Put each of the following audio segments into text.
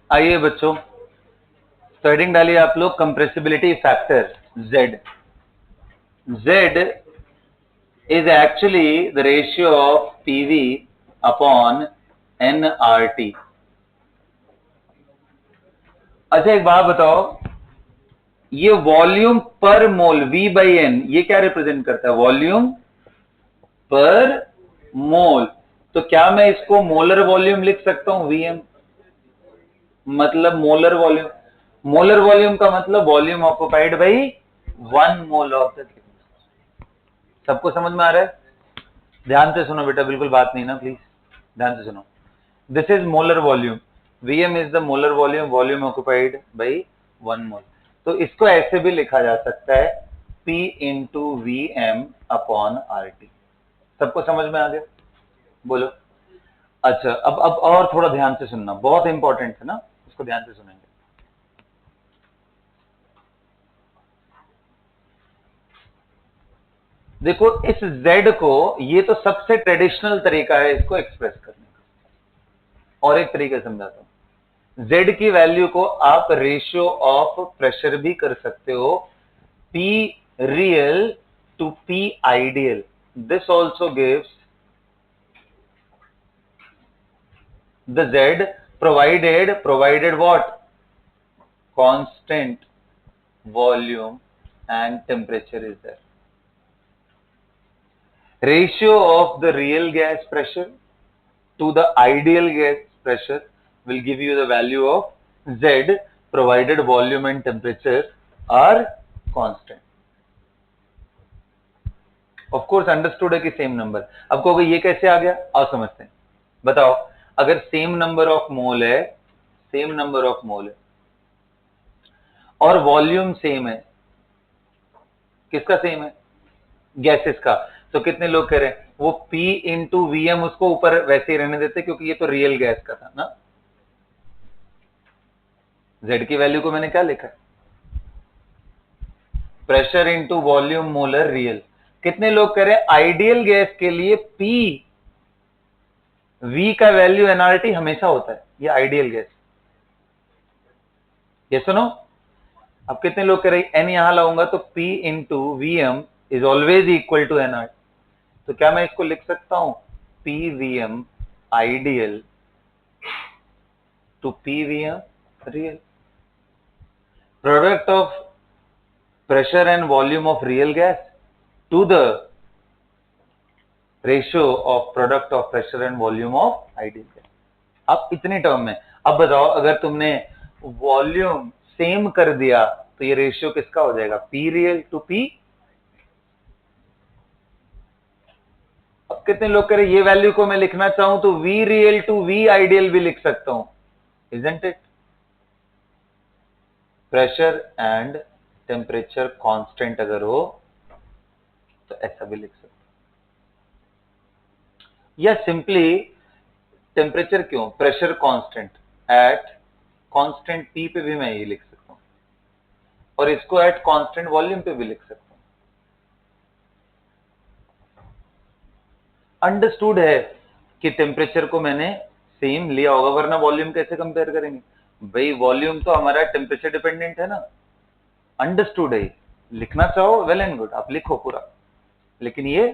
आइए बच्चों, स्टार्टिंग डालिए आप लोग compressibility factor Z. Z is actually the ratio of PV upon nRT. अच्छा एक बात बताओ, ये वॉल्यूम पर मोल V बाई एन ये क्या रिप्रेजेंट करता है? वॉल्यूम पर मोल. तो क्या मैं इसको मोलर वॉल्यूम लिख सकता हूं? Vm मतलब मोलर वॉल्यूम. मोलर वॉल्यूम का मतलब volume occupied by 1 mole of the. सबको समझ में आ रहा है? ध्यान से सुनो बेटा, बिल्कुल बात नहीं ना, प्लीज ध्यान से सुनो. This is molar volume. Vm is the molar volume, volume occupied by 1 मोल. तो इसको ऐसे भी लिखा जा सकता है P into Vm upon RT. सबको समझ में आ गया? बोलो. अच्छा अब और थोड़ा ध्यान से सुनना, बहुत इंपॉर्टेंट है ना, इसको ध्यान से सुनेंगे. देखो इस Z को, ये तो सबसे ट्रेडिशनल तरीका है इसको एक्सप्रेस करने का. और एक तरीका समझाता हूं. Z की वैल्यू को आप रेशियो ऑफ प्रेशर भी कर सकते हो, P real to P ideal. This also gives the Z provided what? Constant volume and temperature is there. Ratio of the real gas pressure to the ideal gas pressure will give you the value of Z provided volume and temperature are constant. Of course understood है कि same number. अब कहोगे ये कैसे आ गया? आओ समझते हैं. बताओ, अगर सेम नंबर ऑफ मोल है, सेम नंबर ऑफ मोल है और वॉल्यूम सेम है. किसका सेम है? गैसेस का. तो कितने लोग कह रहे हैं वो P इंटू Vm उसको ऊपर वैसे ही रहने देते क्योंकि ये तो रियल गैस का था ना. Z की वैल्यू को मैंने क्या लिखा है? Pressure into volume molar real. कितने लोग कह रहे हैं आइडियल गैस के लिए P V का वैल्यू nRT हमेशा होता है, ये आइडियल गैस. ये सुनो, अब कितने लोग कह रहे हैं n यहां लाऊंगा तो P into Vm is always equal to nRT. तो क्या मैं इसको लिख सकता हूं PVM ideal to PVM real. Product of pressure and volume of real gas to the ratio of product of pressure and volume of ideal gas. अब इतने term में. अब बताओ, अगर तुमने वॉल्यूम सेम कर दिया तो ये रेशियो किसका हो जाएगा? P real to P. अब कितने लोग कह रहे ये वैल्यू को मैं लिखना चाहूं तो V real to V ideal भी लिख सकता हूं. Isn't it? Pressure and temperature constant अगर हो तो ऐसा भी लिख सकते. या सिंपली टेम्परेचर क्यों, pressure constant at constant P पे भी मैं ये लिख सकता हूं और इसको एट कांस्टेंट वॉल्यूम पे भी लिख सकता हूं. अंडरस्टूड है कि टेम्परेचर को मैंने सेम लिया होगा, वरना वॉल्यूम कैसे कंपेयर करेंगे भाई? वॉल्यूम तो हमारा टेम्परेचर डिपेंडेंट है ना. अंडरस्टूड है. लिखना चाहो वेल एंड गुड, आप लिखो पूरा, लेकिन ये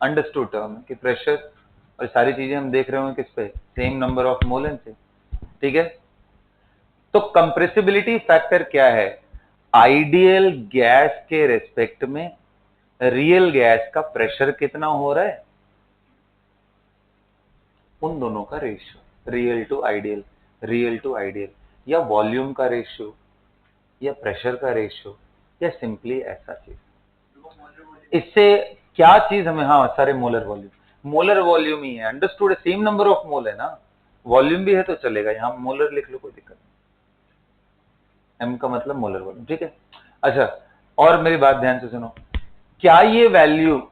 अंडरस्टूड टर्म है कि प्रेशर और सारी चीजें हम देख रहे हो किस पे? सेम नंबर ऑफ मोल से. ठीक है. तो कंप्रेसिबिलिटी फैक्टर क्या है? आइडियल गैस के रेस्पेक्ट में रियल गैस का प्रेशर कितना हो रहा है, उन दोनों का ratio. Real to ideal, real to ideal, या वॉल्यूम का रेशियो, या प्रेशर का रेशियो, या सिंपली ऐसा चीज. इससे क्या चीज हमें, हाँ सारे मोलर वॉल्यूम, मोलर वॉल्यूम ही है. अंडरस्टूड है, सेम नंबर ऑफ मोल है ना, वॉल्यूम भी है तो चलेगा, यहां मोलर लिख लो कोई दिक्कत नहीं. M का मतलब मोलर वॉल्यूम. ठीक है. अच्छा, और मेरी बात ध्यान से सुनो. क्या ये वैल्यू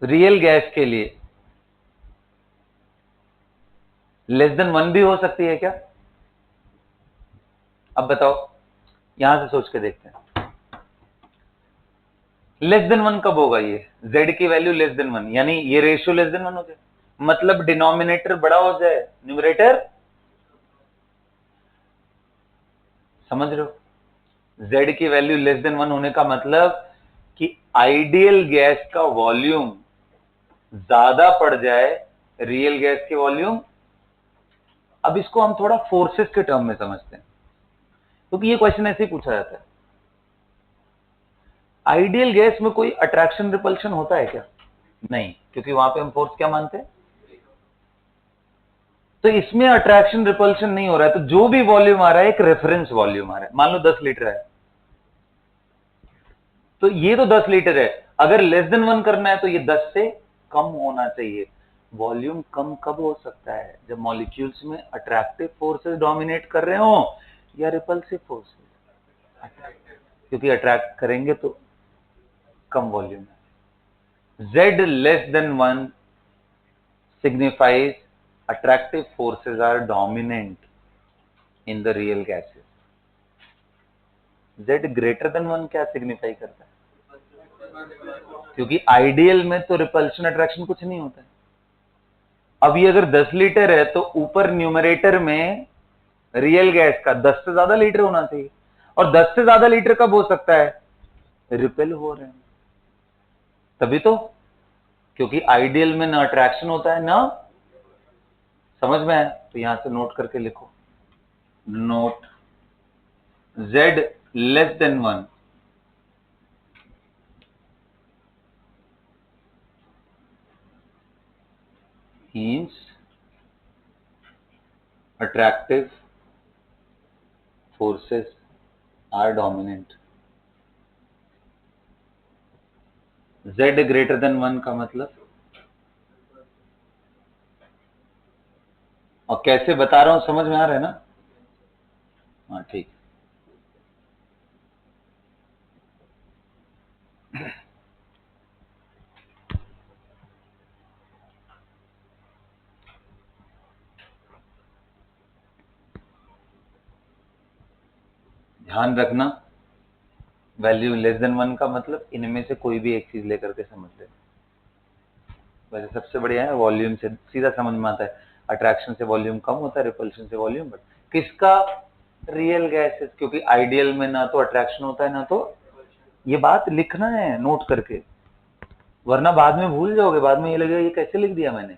रियल गैस के लिए लेस देन 1 भी हो सकती है क्या? अब बताओ, यहां से सोच के देखते हैं. लेस देन 1 कब होगा? ये z की वैल्यू लेस देन 1, यानी ये रेशियो लेस देन 1 हो जाए, मतलब डिनोमिनेटर बड़ा हो जाए, न्यूमरेटर, समझ रहे हो? z की वैल्यू लेस देन 1 होने का मतलब कि आइडियल गैस का वॉल्यूम ज्यादा पड़ जाए रियल गैस के वॉल्यूम। अब इसको हम थोड़ा फोर्सेस के टर्म में समझते हैं, क्योंकि ये क्वेश्चन ऐसे ही पूछा जाता है। आइडियल गैस में कोई अट्रैक्शन रिपल्शन होता है क्या? नहीं, क्योंकि वहां पे हम फोर्स क्या मानते हैं? तो इसमें अट्रैक्शन रिपल्शन नहीं हो रहा है, तो जो भी वॉल्यूम आ रहा है एक रेफरेंस वॉल्यूम आ रहा है। मान लो 10 लीटर है, तो ये तो 10 लीटर है, अगर लेस देन 1 करना है तो ये 10 से कम होना चाहिए। वॉल्यूम कम कब हो सकता है? जब मॉलिक्यूल्स में अट्रैक्टिव फोर्सेस डोमिनेट कर रहे हो या रिपल्सिव फोर्सेस, क्योंकि अट्रैक्ट करेंगे तो कम वॉल्यूम है। Z less than 1 signifies attractive forces are dominant in the real gases. Z greater than 1 क्या सिग्निफाई करता है? क्योंकि आइडियल में तो रिपल्शन अट्रैक्शन कुछ नहीं होता है। अब ये अगर 10 लीटर है तो ऊपर न्यूमरेटर में रियल गैस का 10 से ज्यादा लीटर होना चाहिए, और 10 से ज्यादा लीटर कब हो सकता है? रिपेल हो रहे हैं तभी तो, क्योंकि आइडियल में ना अट्रैक्शन होता है ना, समझ में है? तो यहां से नोट करके लिखो, note Z less than 1 means attractive forces are dominant. Z greater than 1 का मतलब, और कैसे बता रहा हूं समझ में आ रहा है ना? हाँ ठीक, ध्यान रखना, वैल्यू लेस देन 1 का मतलब इनमें से कोई भी एक चीज लेकर के समझ ले। वैसे सबसे बढ़िया है वॉल्यूम से सीधा समझ में आता है, अट्रैक्शन से वॉल्यूम कम होता है, रिपल्शन से वॉल्यूम बढ़। किसका? रियल गैसेस, क्योंकि आइडियल में ना तो अट्रैक्शन होता है ना तो, ये बात लिखना है नोट करके, वरना बाद में भूल जाओगे, बाद में ये लगेगा ये कैसे लिख दिया मैंने।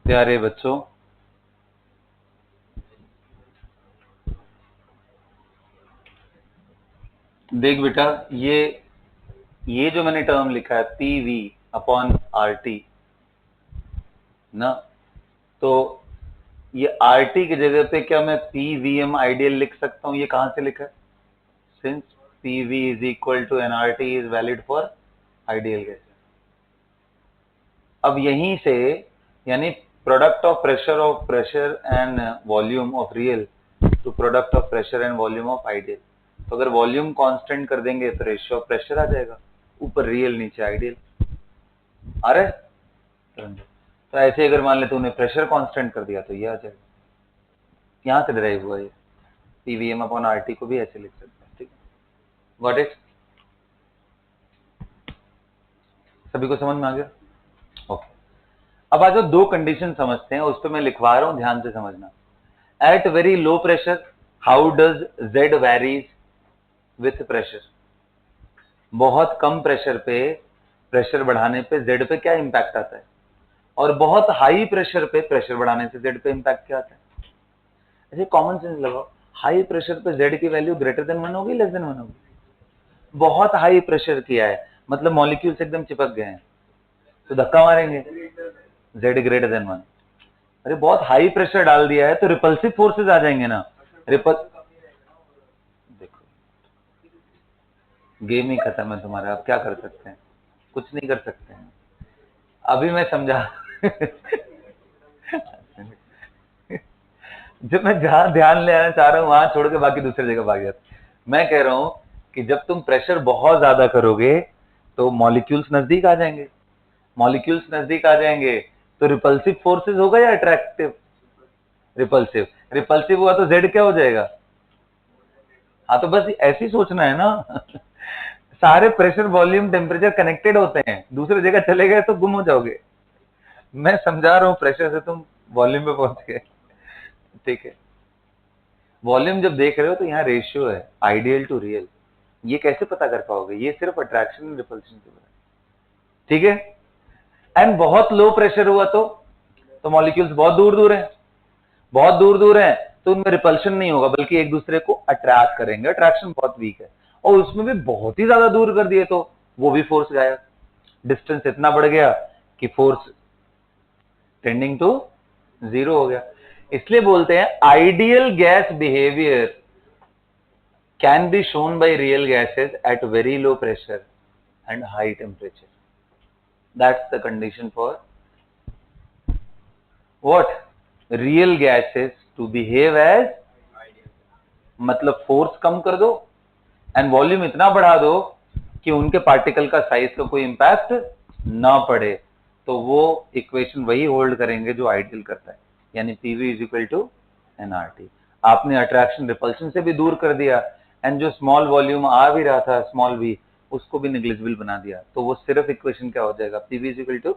प्यारे बच्चों, देख बेटा, ये जो मैंने टर्म लिखा है PV अपॉन RT ना, तो ये RT की जगह पे क्या मैं PVM आइडियल लिख सकता हूं? ये कहां से लिखा है? Since PV is equal to nRT is valid for ideal gas. अब यहीं से, यानी product of pressure and volume of real to product of pressure and volume of ideal, तो अगर वॉल्यूम कांस्टेंट कर देंगे तो रेशियो ऑफ प्रेशर आ जाएगा, ऊपर रियल नीचे आइडियल आ रहा है। तो ऐसे अगर मान ले तूने प्रेशर कांस्टेंट कर दिया तो ये आ जाएगा, यहां से डिराइव हुआ ये पीवीएम अपॉन आरटी को भी ऐसे लिख सकते हैं। ठीक है, गॉट इट? सभी को समझ में आ गया? ओके, अब आज दो कंडीशन समझते हैं, उस पर मैं लिखवा रहा हूं, ध्यान से समझना। At very low pressure how does Z varies with pressure. बहुत कम प्रेशर पे प्रेशर बढ़ाने पे जेड पे क्या इंपैक्ट आता है, और बहुत हाई प्रेशर पे प्रेशर बढ़ाने से जेड पे इंपैक्ट क्या आता है। ऐसे कॉमन सेंस लगाओ, हाई प्रेशर पे जेड की वैल्यू ग्रेटर देन 1 होगी, लेस देन 1 होगी। बहुत हाई प्रेशर किया है मतलब मॉलिक्यूल्स एकदम चिपक गए हैं, तो धक्का मारेंगे, जेड ग्रेटर देन 1। अरे बहुत हाई प्रेशर डाल दिया है तो रिपल्सिव फोर्सेस आ जाएंगे ना। देखो गेम ही खत्म है तुम्हारा, अब क्या कर सकते हैं, कुछ नहीं कर सकते हैं। अभी मैं समझा जब मैं जहां ध्यान ले आना चाह रहा हूं वहां छोड़ के बाकी दूसरी जगह भाग जाते। मैं कह रहा हूं कि जब तुम प्रेशर बहुत ज्यादा करोगे तो मॉलिक्यूल्स नजदीक आ जाएंगे, मॉलिक्यूल्स नजदीक आ जाएंगे तो रिपल्सिव फोर्सेस होगा या अट्रैक्टिव? रिपल्सिव। रिपल्सिव हुआ तो जेड क्या हो जाएगा? हाँ तो बस ऐसे ही सोचना है ना सारे प्रेशर वॉल्यूम टेम्परेचर कनेक्टेड होते हैं, दूसरी जगह चले गए तो गुम हो जाओगे। मैं समझा रहा हूँ, प्रेशर से तुम वॉल्यूम पे पहुंच गए। ठीक है, वॉल्यूम जब देख रहे हो तो यहाँ रेशियो है आइडियल टू रियल, ये कैसे पता कर पाओगे? ये सिर्फ अट्रैक्शन एंड रिपल्शन से पता। ठीक है, एंड बहुत लो प्रेशर हुआ तो मॉलिक्यूल्स बहुत दूर दूर हैं, बहुत दूर दूर हैं तो उनमें रिपल्शन नहीं होगा बल्कि एक दूसरे को अट्रैक्ट करेंगे, अट्रैक्शन बहुत वीक है। और उसमें भी बहुत ही ज्यादा दूर कर दिए तो वो भी फोर्स गायब, डिस्टेंस इतना बढ़ गया कि फोर्स टेंडिंग टू जीरो हो गया। इसलिए बोलते हैं ideal gas behaviour can be shown by real gases at very low pressure and high temperature. That's the condition for what? Real gases to behave as, मतलब फोर्स कम कर दो and volume इतना बढ़ा दो कि उनके पार्टिकल का साइज का कोई इंपैक्ट ना पड़े, तो वो इक्वेशन वही होल्ड करेंगे जो आइडियल करता है, यानी PV is equal to NRT. आपने अट्रैक्शन रिपल्शन से भी दूर कर दिया एंड जो स्मॉल वॉल्यूम आ भी रहा था स्मॉल वी उसको भी निग्लिजिबल बना दिया, तो वो सिर्फ इक्वेशन क्या हो जाएगा? PV is equal to,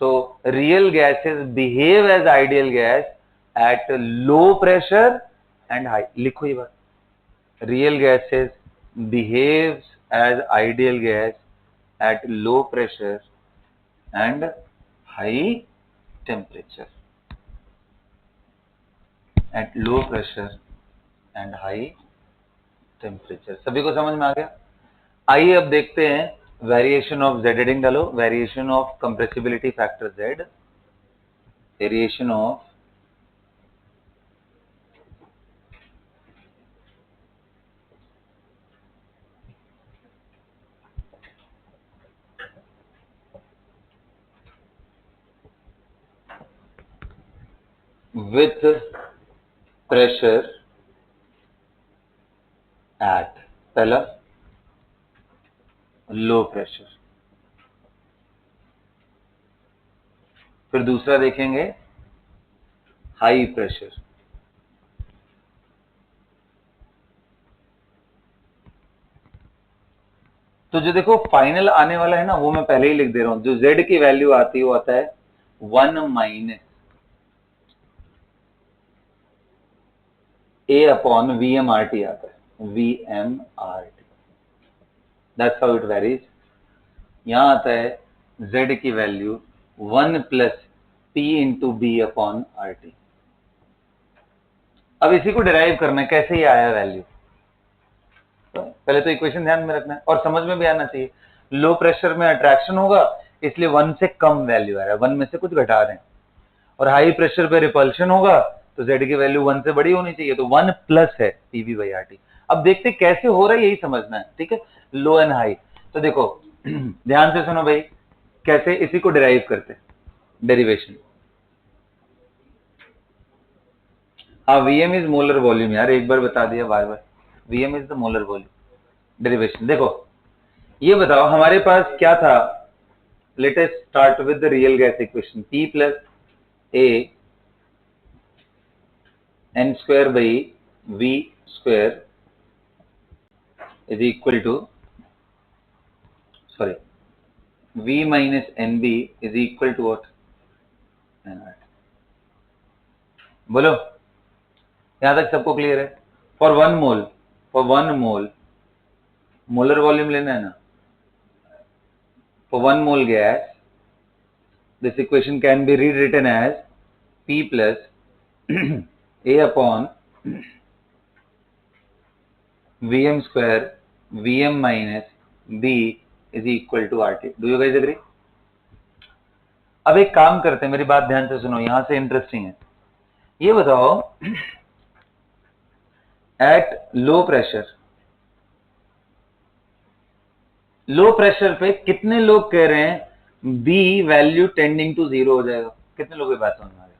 so real gases behave as ideal gas at low pressure and high। लिखो ये बात, real gases behaves as ideal gas at low pressure and high temperature, at low pressure and high temperature। सभी को समझ में आ गया? आइए अब देखते हैं वेरिएशन ऑफ जेड, हेडिंग डालो, variation of compressibility factor Z, variation of with pressure at, पहला लो प्रेशर, फिर दूसरा देखेंगे हाई प्रेशर। तो जो देखो फाइनल आने वाला है ना वो मैं पहले ही लिख दे रहा हूं, जो z की वैल्यू आती है वो आता है 1 माइनस a अपॉन VMRT आता है, VMRT, that's how it varies. यहां आता है z की value 1 plus P into B upon RT। अब इसी को डिराइव करना है, कैसे ये आया वैल्यू, तो पहले तो इक्वेशन ध्यान में रखना है और समझ में भी आना चाहिए। लो प्रेशर में अट्रैक्शन होगा इसलिए 1 से कम वैल्यू आ रहा है, 1 में से कुछ घटा रहे हैं, और हाई प्रेशर पे रिपल्शन होगा तो z की वैल्यू 1 से बड़ी होनी चाहिए, तो 1 प्लस है पीवी बाई आरटी। अब देखते कैसे हो रहा है, यही समझना है। ठीक है, लो एंड हाई, तो देखो ध्यान से सुनो भाई, कैसे इसी को डिराइव करते, डेरिवेशन। हाँ, Vm इज मोलर वॉल्यूम, यार एक बार बता दिया बार बार। Vm is the molar volume. Derivation देखो, ये बताओ हमारे पास क्या था, let us start with the real gas equation, P plus A n square by V square is equal to, sorry, V minus NB is equal to what, बोलो यहां तक सबको क्लियर है? For one mole molar volume लेना है ना, for one mole gas this equation can be rewritten as P plus A upon Vm square Vm minus B is equal to RT. Do you guys agree? अब एक काम करते हैं, मेरी बात ध्यान से सुनो, यहां से इंटरेस्टिंग है। ये बताओ एट लो प्रेशर पे कितने लोग कह रहे हैं B वैल्यू टेंडिंग टू 0 हो जाएगा? कितने लोगों की बात समझ में आ रही?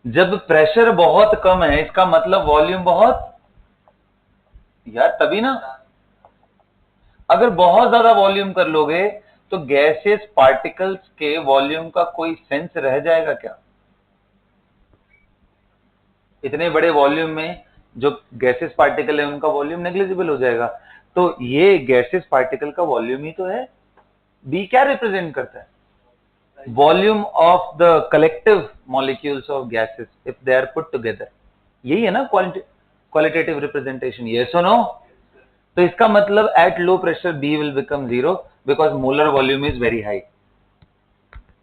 जब प्रेशर बहुत कम है इसका मतलब वॉल्यूम बहुत, यार तभी ना, अगर बहुत ज्यादा वॉल्यूम कर लोगे तो गैसेस पार्टिकल्स के वॉल्यूम का कोई सेंस रह जाएगा क्या? इतने बड़े वॉल्यूम में जो गैसेस पार्टिकल है उनका वॉल्यूम नेग्लिजिबल हो जाएगा। तो ये गैसेस पार्टिकल का वॉल्यूम ही तो है। बी क्या रिप्रेजेंट करता है? Volume of the collective molecules of gases if they are put together. यही है ना क्वालिटेटिव रिप्रेजेंटेशन, यस और नो? तो इसका मतलब at low pressure B will become 0 because molar volume is very high,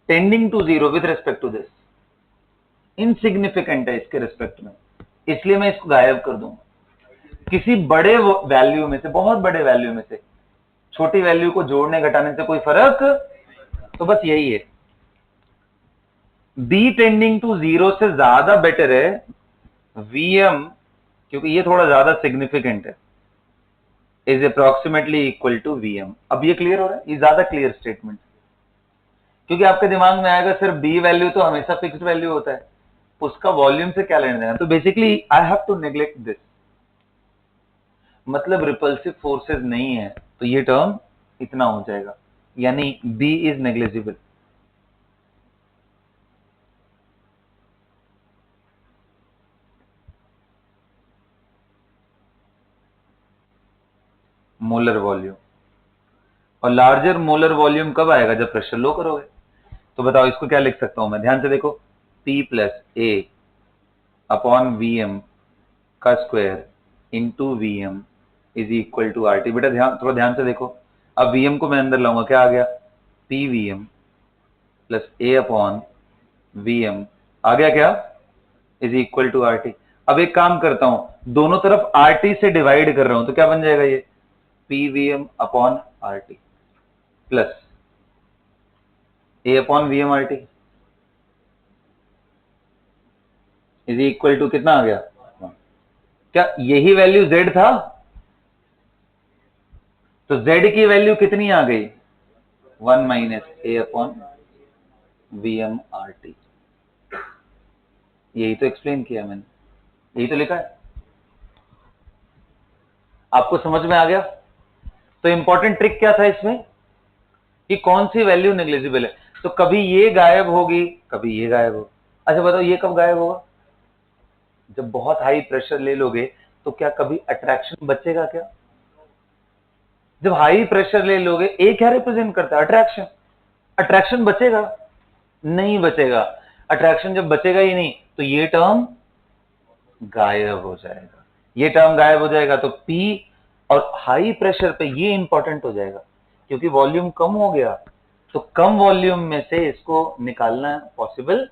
tending to 0 with respect to this, insignificant है इसके respect में, इसलिए मैं इसको गायब कर दूंगा। किसी बड़े वैल्यू में से, बहुत बड़े वैल्यू में से छोटी वैल्यू को जोड़ने घटाने से कोई फर्क, तो बस यही है। बी टेंडिंग टू 0 से ज्यादा बेटर है Vm, क्योंकि ये थोड़ा ज्यादा सिग्निफिकेंट है, is approximately equal to Vm। अब ये क्लियर हो रहा है? ये ज्यादा क्लियर स्टेटमेंट, क्योंकि आपके दिमाग में आएगा सिर्फ बी वैल्यू तो हमेशा फिक्स्ड वैल्यू होता है, उसका वॉल्यूम से क्या लेना देना। तो basically I have to neglect this, मतलब रिपल्सिव फोर्सेस नहीं है तो ये टर्म इतना हो जाएगा, यानी B is negligible. Molar volume, और लार्जर मोलर वॉल्यूम कब आएगा? जब प्रेशर लो करोगे। तो बताओ इसको क्या लिख सकता हूं मैं, ध्यान से देखो, P plus A upon Vm का square into Vm is equal to RT। बेटा थोड़ा ध्यान से देखो, अब Vm को मैं अंदर लाऊंगा, क्या आ गया? PVm plus A upon Vm आ गया क्या? Is equal to RT। अब एक काम करता हूं, दोनों तरफ RT से डिवाइड कर रहा हूं, तो क्या बन जाएगा ये? PVm upon RT plus A upon Vm RT is equal to कितना आ गया? क्या यही वैल्यू Z था? तो Z की वैल्यू कितनी आ गई? 1 माइनस ए अपॉन Vm RT। यही तो एक्सप्लेन किया मैंने, यही तो लिखा है, आपको समझ में आ गया? तो इंपॉर्टेंट ट्रिक क्या था इसमें कि कौन सी वैल्यू नेग्लिजिबल है। तो कभी ये गायब होगी, कभी ये गायब होगी। अच्छा बताओ ये कब गायब होगा? जब बहुत हाई प्रेशर ले लोगे तो क्या कभी अट्रैक्शन बचेगा क्या? जब हाई प्रेशर ले लोगे, ए क्या रिप्रेजेंट करता है? अट्रैक्शन। अट्रैक्शन बचेगा? नहीं बचेगा। अट्रैक्शन जब बचेगा ही नहीं तो ये टर्म गायब हो जाएगा। ये टर्म गायब हो जाएगा तो P और हाई प्रेशर पे ये इंपॉर्टेंट हो जाएगा, क्योंकि वॉल्यूम कम हो गया, तो कम वॉल्यूम में से इसको निकालना पॉसिबल।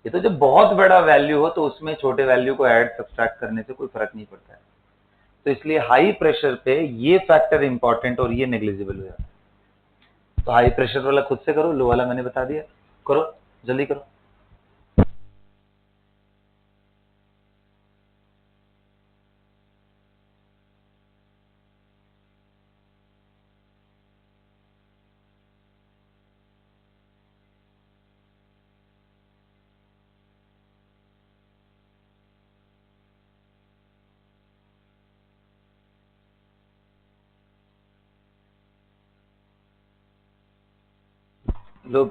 ये तो जब बहुत बड़ा वैल्यू हो तो उसमें छोटे वैल्यू को ऐड सब्सट्रैक्ट करने से कोई फर्क नहीं पड़ता है। तो इसलिए हाई प्रेशर पे ये फैक्टर इंपॉर्टेंट और ये नेग्लिजिबल हो जाता है। तो हाई प्रेशर वाला खुद से करो, लो वाला मैंने बता दिया, करो जल्दी करो। लो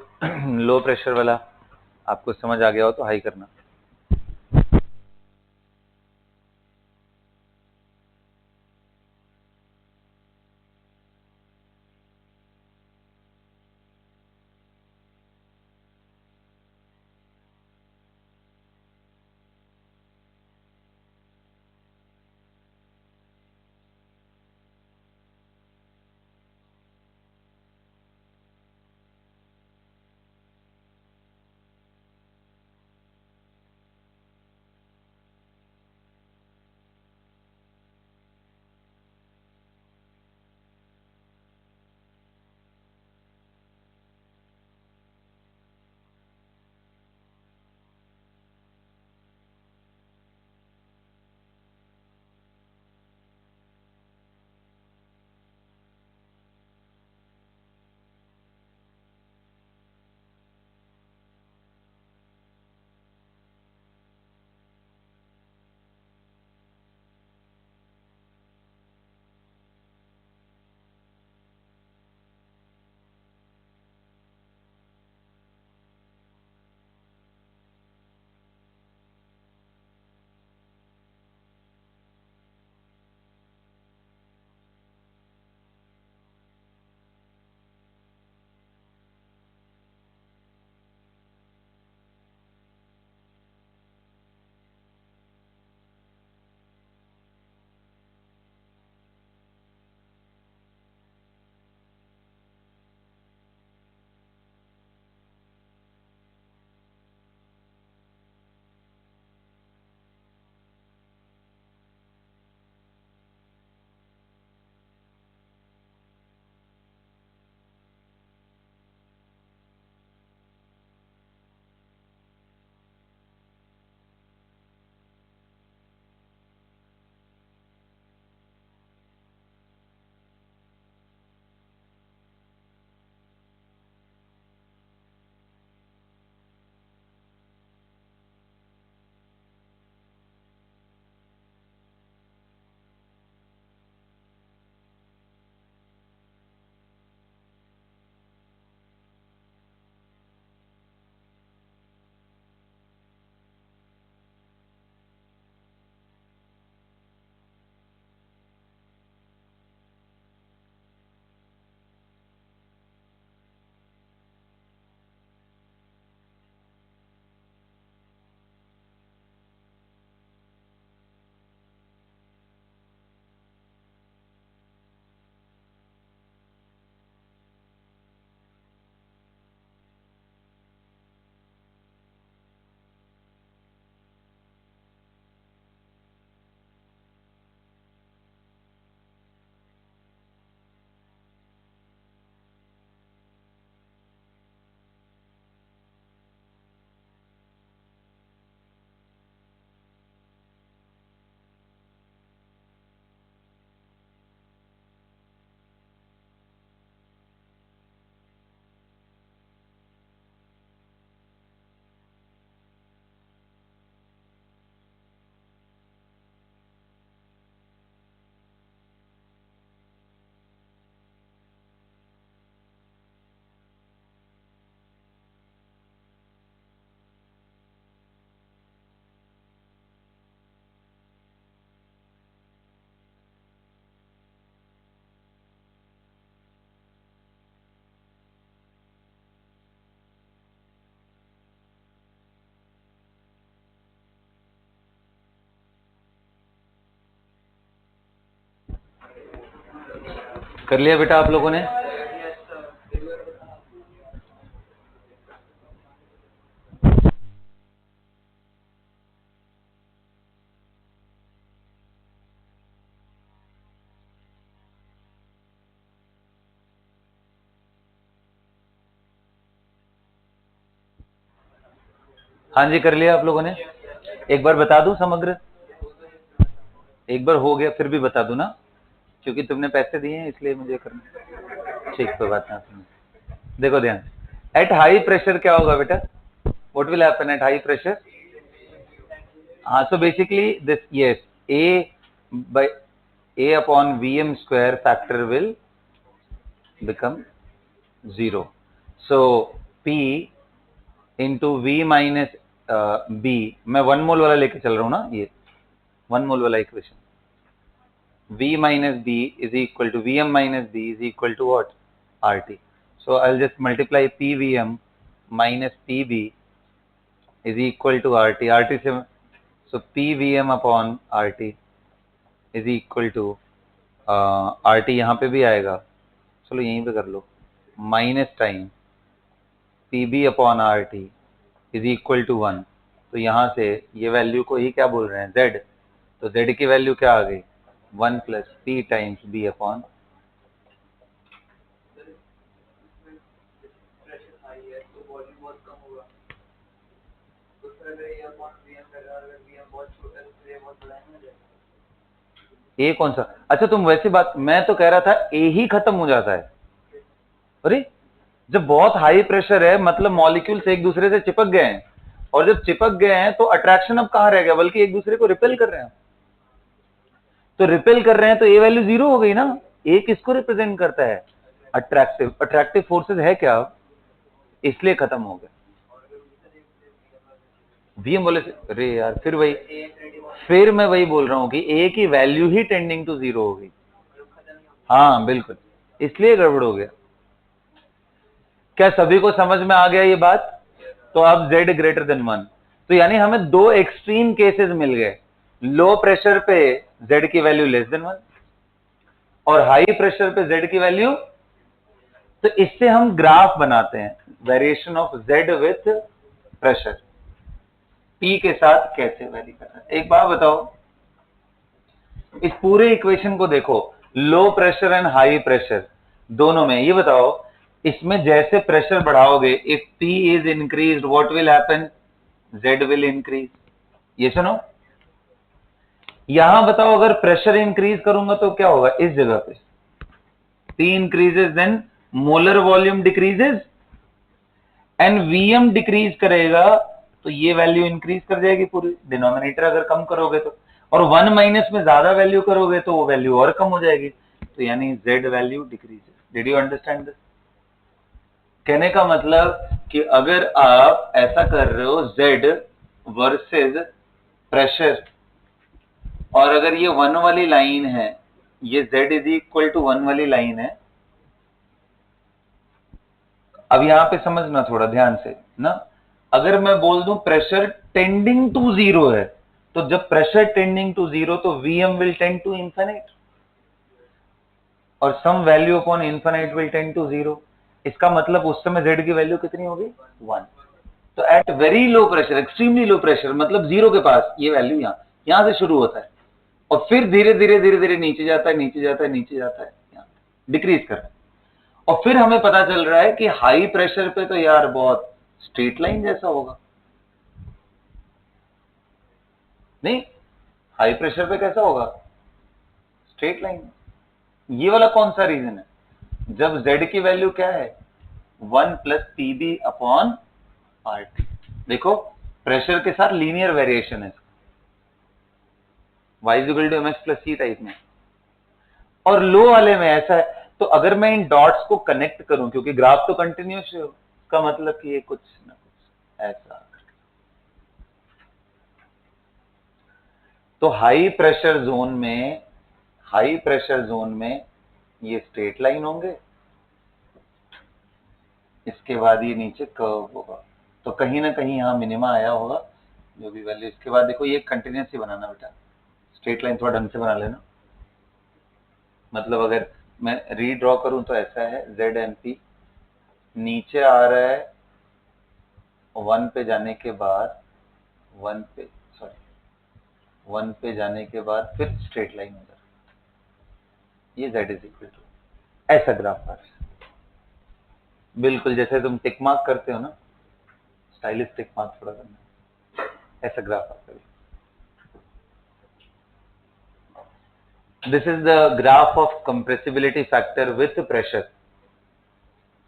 लो प्रेशर वाला आपको समझ आ गया हो तो हाई करना। कर लिया बेटा आप लोगों ने? हाँ जी, कर लिया आप लोगों ने? एक बार बता दूं समग्र? एक बार हो गया फिर भी बता दूं ना, क्योंकि तुमने पैसे दिए हैं इसलिए मुझे करना। ठीक, कोई बात नहीं। देखो ध्यान, एट हाई प्रेशर क्या होगा बेटा? What will happen at high pressure? हाँ, so basically this, yes, A upon Vm square factor will become 0. So P into V minus B, मैं 1 मोल वाला लेके चल रहा हूं ना, ये 1 मोल वाला equation, V minus B is equal to Vm minus B is equal to what? RT. So I'll just multiply PVM minus PB is equal to RT. RT से so PVM upon RT is equal to RT यहाँ पे भी आएगा, चलो यहीं पे कर लो, minus time PB upon RT is equal to 1। तो यहाँ से ये वैल्यू को ही क्या बोल रहे हैं, Z, तो Z की वैल्यू क्या आ गई, 1 plus P times B upon, ए कौन सा, अच्छा तुम वैसी बात, मैं तो कह रहा था ए ही खत्म हो जाता है। अरे जब बहुत हाई प्रेशर है मतलब मॉलिक्यूल्स एक दूसरे से चिपक गए हैं, और जब चिपक गए हैं तो अट्रैक्शन अब कहां रह गया, बल्कि एक दूसरे को रिपेल कर रहे हैं। तो रिपेल कर रहे हैं तो ए वैल्यू 0 हो गई ना। ए किसको रिप्रेजेंट करता है, अट्रैक्टिव, अट्रैक्टिव फोर्सेस है क्या, इसलिए खत्म हो गया। वीएम बोले से, अरे यार फिर मैं वही बोल रहा हूं कि ए की वैल्यू ही टेंडिंग टू 0 हो गई। हाँ बिल्कुल, इसलिए गड़बड़ हो गया। क्या सभी को समझ में आ गया ये बात? तो अब Z ग्रेटर देन 1, तो यानी हमें दो एक्सट्रीम केसेस मिल गए, लो प्रेशर पे Z की वैल्यू लेस देन 1 और हाई प्रेशर पे Z की वैल्यू। तो इससे हम ग्राफ बनाते हैं, variation of Z with pressure, P के साथ कैसे वेरी करना है। एक बात बताओ, इस पूरे इक्वेशन को देखो, low pressure and high pressure दोनों में, ये बताओ इसमें जैसे प्रेशर बढ़ाओगे, if P is increased what will happen, Z will increase. ये सुनो, यहां बताओ अगर प्रेशर इंक्रीज करूंगा तो क्या होगा, इस जगह पे P increases then molar volume decreases and Vm decrease करेगा तो ये वैल्यू इंक्रीज कर जाएगी पूरी, डिनोमिनेटर अगर कम करोगे तो, और 1 माइनस में ज्यादा वैल्यू करोगे तो वो वैल्यू और कम हो जाएगी, तो यानी Z value decreases. Did you understand this? कहने का मतलब कि अगर आप ऐसा कर रहे हो Z वर्सेस प्रेशर, और अगर ये 1 वाली लाइन है, ये Z इज इक्वल टू 1 वाली लाइन है, अब यहां पे समझना थोड़ा ध्यान से ना, अगर मैं बोल दूं प्रेशर टेंडिंग टू 0 है, तो जब प्रेशर टेंडिंग टू 0 तो Vm will tend to infinite और some value upon infinite will tend to 0। इसका मतलब उस समय Z की वैल्यू कितनी होगी, 1। तो at very low pressure, extremely low pressure, मतलब 0 के पास ये वैल्यू यहां से शुरू होता है और फिर धीरे धीरे नीचे जाता है, नीचे जाता है, नीचे जाता है, डिक्रीज कर रहा है। और फिर हमें पता चल रहा है कि हाई प्रेशर पे तो यार बहुत स्ट्रेट लाइन जैसा होगा, नहीं हाई प्रेशर पे कैसा होगा, स्ट्रेट लाइन। ये वाला कौन सा रीजन है, जब Z की वैल्यू क्या है, 1 प्लस PB अपॉन RT। देखो प्रेशर के साथ लीनियर वेरिएशन है, y equal to mx plus c type में, और लो वाले में ऐसा है। तो अगर मैं इन डॉट्स को कनेक्ट करूं, क्योंकि ग्राफ तो कंटिन्यूस है, का मतलब कि ये कुछ ना कुछ ऐसा, तो हाई प्रेशर जोन में ये स्ट्रेट लाइन होंगे, इसके बाद ये नीचे कर्व होगा, तो कहीं ना कहीं यहां मिनिमा आया होगा जो भी वैल्यू। इसके बाद देखो ये कंटिन्यूस ही बनाना बेटा, स्ट्रेट लाइन थोड़ा ढंग से बना लेना, मतलब अगर मैं रीड्रॉ करूं तो ऐसा है, Z एंड P नीचे आ रहा है 1 पे जाने के बाद, 1 पे जाने के बाद फिर स्ट्रेट लाइन हो जाता है, ये Z इज इक्वल टू ऐसा ग्राफ आ रहा है, बिल्कुल जैसे तुम टिक मार्क करते हो ना, स्टाइलिश टिक मार्क थोड़ा करना, ऐसा ग्राफ आता है। This is the graph of compressibility factor with pressure.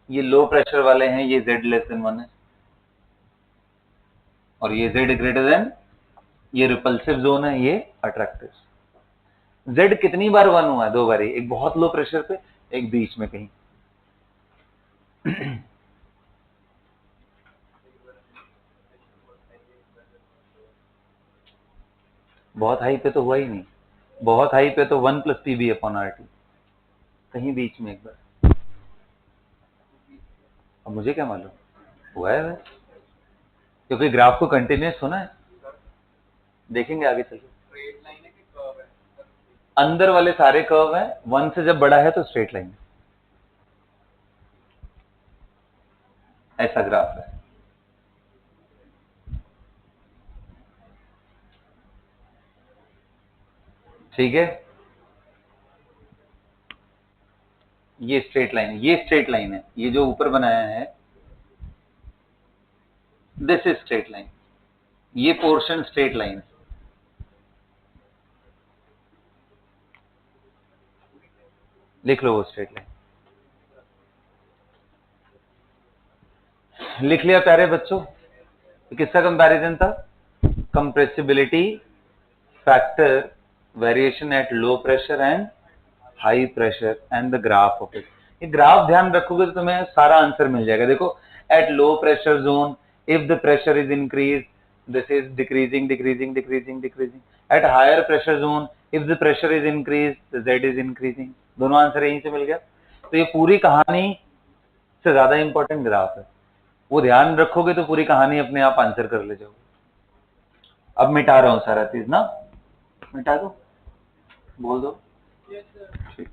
ये लो प्रेशर वाले हैं, ये Z लेस देन 1 है, और ये Z ग्रेटर देन, ये रिपल्सिव जोन है, ये अट्रैक्टिव। Z कितनी बार 1 हुआ है, 2 बार, एक बहुत लो प्रेशर पे, एक बीच में कहीं। बहुत हाई पे तो हुआ ही नहीं, बहुत हाई पे तो 1 + PB अपॉन RT, कहीं बीच में एक बार। अब मुझे क्या मालूम हुआ है वह, क्योंकि ग्राफ को कंटिन्यूस होना है, देखेंगे आगे चल के। अंदर वाले सारे कर्व हैं, 1 से जब बड़ा है तो स्ट्रेट लाइन, ऐसा ग्राफ है। ठीक है, ये स्ट्रेट लाइन, ये स्ट्रेट लाइन है, ये जो ऊपर बनाया है दिस इज स्ट्रेट लाइन, ये पोर्शन स्ट्रेट लाइन, लिख लो वो स्ट्रेट लाइन। लिख लिया प्यारे बच्चों, किसका कंपैरिजन था? Compressibility factor variation at low pressure and high pressure and the graph of it. ये ग्राफ ध्यान रखोगे तो तुम्हें सारा आंसर मिल जाएगा। देखो, at low pressure zone if the pressure is increase this is decreasing decreasing decreasing decreasing, at higher pressure zone if the pressure is increase z is increasing. दोनों आंसर यहीं से मिल गया। तो ये पूरी कहानी से ज्यादा इंपॉर्टेंट ग्राफ है, वो ध्यान रखोगे तो पूरी कहानी अपने आप आंसर कर ले जाओगे। अब मिटा रहा हूं सारा चीज ना, मिटा दो, बोल दो। ठीक।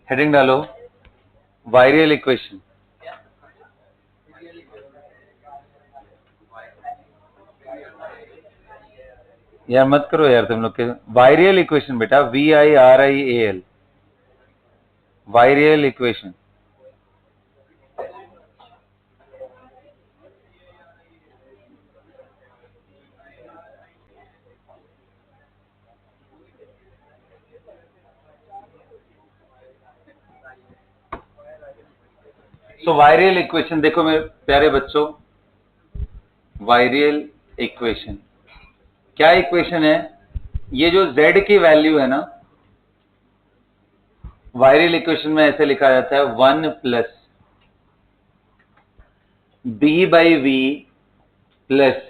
हेडिंग डालो, वायरियल इक्वेशन। यार मत करो यार तुम लोग के, वायरियल इक्वेशन बेटा, VIRIAL, वायरियल इक्वेशन। सो वायरियल इक्वेशन देखो मेरे प्यारे बच्चों, वायरियल इक्वेशन क्या इक्वेशन है? ये जो z की वैल्यू है ना, वायरियल इक्वेशन में ऐसे लिखा जाता है 1 + B/V +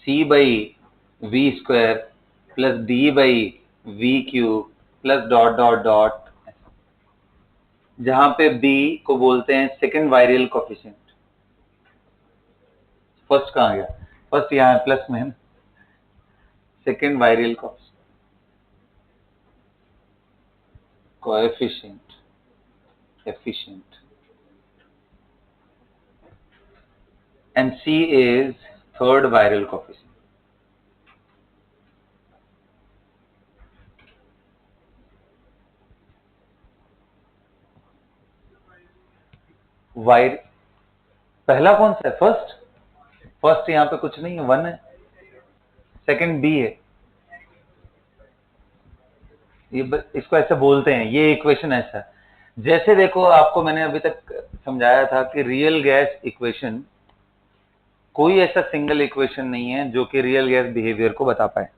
C/V² + D/V³ + ... जहां पे B को बोलते हैं सेकेंड वायरियल कोफिशिएंट। फर्स्ट कहां गया? फर्स्ट यहां प्लस में है, second virial coefficient, efficient, and C is third viral coefficient. वायर पहला कौन सा है? फर्स्ट। फर्स्ट यहाँ पे कुछ नहीं है, 1 है, सेकंड B है। ये इसको ऐसे बोलते हैं, ये इक्वेशन ऐसा है। जैसे देखो, आपको मैंने अभी तक समझाया था कि रियल गैस इक्वेशन, कोई ऐसा सिंगल इक्वेशन नहीं है जो कि रियल गैस बिहेवियर को बता पाए।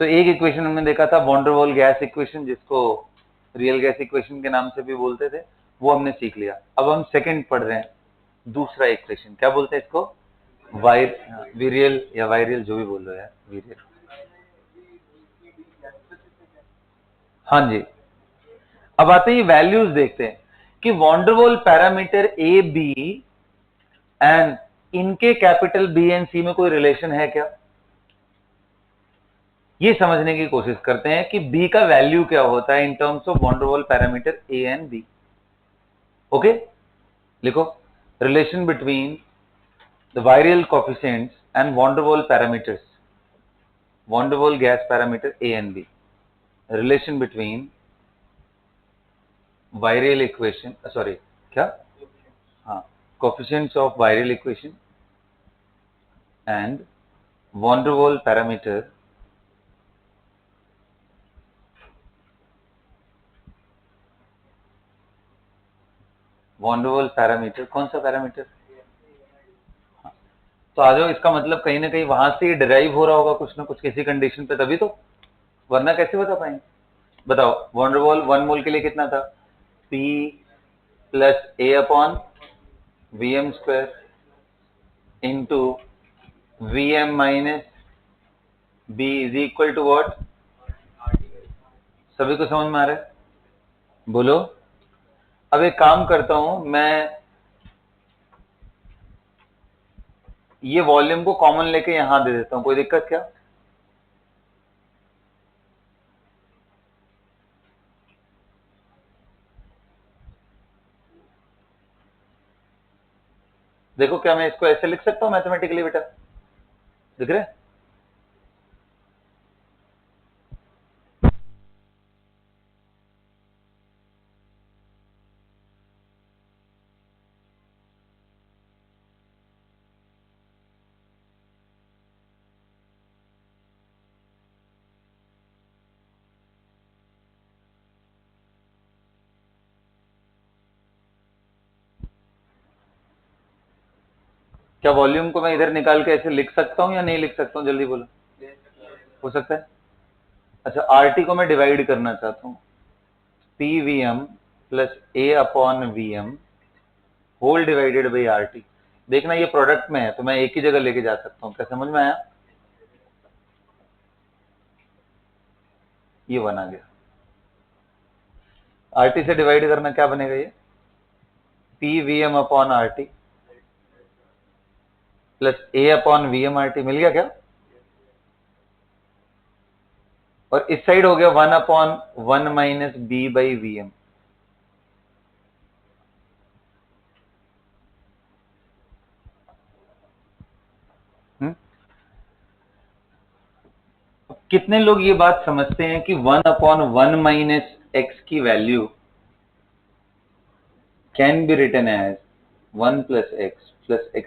तो एक इक्वेशन हमने देखा था van der Waals gas equation, जिसको रियल गैस इक्वेशन के नाम से भी बोलते थे, वो हमने सीख लिया। अब हम सेकंड पढ़ रहे हैं, दूसरा इक्वेशन, क्या बोलते हैं इसको? वीरियल या वायरियल, जो भी बोल रहे हैं, वीरियल। हाँ जी। अब आते ही वैल्यूज देखते हैं कि van der Waals parameter A B and इनके कैपिटल बी एंड सी में कोई रिलेशन है क्या, ये समझने की कोशिश करते हैं कि बी का वैल्यू क्या होता है in terms of van der Waals parameter A and B. Okay, लिखो, relation between the virial coefficients and van der Waals parameters, van der Waals gas parameter A and B, relation between virial equation, sorry क्या, हाँ, coefficients of virial equation and van der Waal parameter कौन सा parameter? तो आ जाओ, इसका मतलब कहीं ना कहीं वहां से डिराइव हो रहा होगा कुछ ना कुछ किसी कंडीशन पे, तभी तो, वरना कैसे बता पाएंगे? बताओ, van der Waal 1 मोल के लिए कितना था? P plus A upon Vm square into Vm minus B is equal to what? सभी को समझ में आ रहा है? बोलो। अब एक काम करता हूं मैं, ये वॉल्यूम को कॉमन लेके यहां दे देता हूं, कोई दिक्कत क्या? देखो, क्या मैं इसको ऐसे लिख सकता हूं मैथमेटिकली बेटा? दिख रहा है? क्या वॉल्यूम को मैं इधर निकाल के ऐसे लिख सकता हूं या नहीं लिख सकता हूं? जल्दी बोलो। हो सकता है। अच्छा, आरटी को मैं डिवाइड करना चाहता हूं, P V M plus A upon V M whole divided by RT. देखना, ये प्रोडक्ट में है तो मैं एक ही जगह लेके जा सकता हूं। क्या समझ में आया? ये बना गया। आरटी से डिवाइड करना, क्या बनेगा ये? P V M upon RT plus A upon V M RT. मिल गया क्या? और इस साइड हो गया 1 upon 1 minus B by V M. कितने लोग ये बात समझते हैं कि 1 अपॉन 1 माइनस एक्स की value can be written as 1 plus X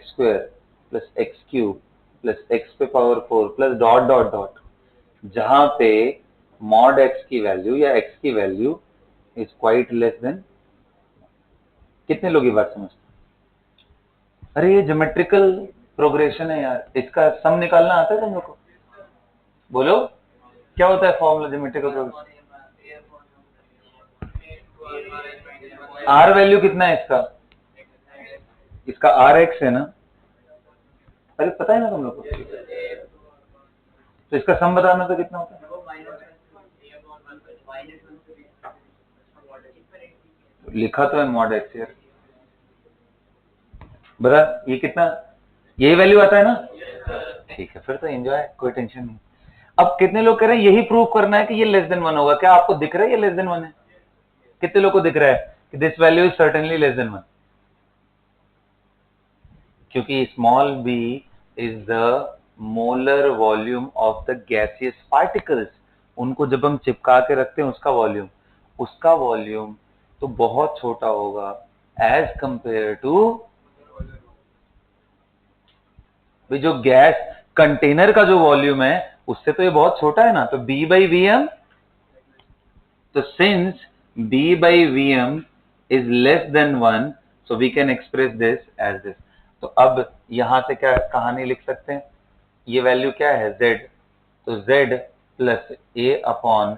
square plus X cube plus X पे power 4 plus dot dot dot, जहां पे मॉड एक्स की वैल्यू या एक्स की value is quite less than. कितने लोग ये बात समझते हैं? अरे ये ज्योमेट्रिकल प्रोग्रेशन है यार, इसका सम निकालना आता है तुम लोग को? बोलो, क्या होता है formula geometrical progression? R value कितना है इसका? इसका आर एक्स है ना? अरे पता है ना तुम लोग को? तो इसका सम बताना, तो कितना होता है? लिखा तो है मॉड एक्स यार। बता, ये कितना, यही वैल्यू आता है ना? ठीक है, फिर तो एंजॉय, कोई टेंशन नहीं। अब कितने लोग कह रहे हैं यही प्रूव करना है कि ये लेस देन 1 होगा? क्या आपको दिख रहा है ये लेस देन 1 है? कितने लोग को दिख रहा है कि this value is certainly less than 1? क्योंकि small b is the molar volume of the gaseous particles. उनको जब हम चिपका के रखते हैं उसका वॉल्यूम तो बहुत छोटा होगा एज कंपेयर टू जो गैस कंटेनर का जो वॉल्यूम है उससे तो ये बहुत छोटा है ना। तो b बाई वी एम, तो since b by V M is less than 1, so we can express this as this. तो अब यहां से क्या कहानी लिख सकते हैं? ये वैल्यू क्या है? z। तो z plus a upon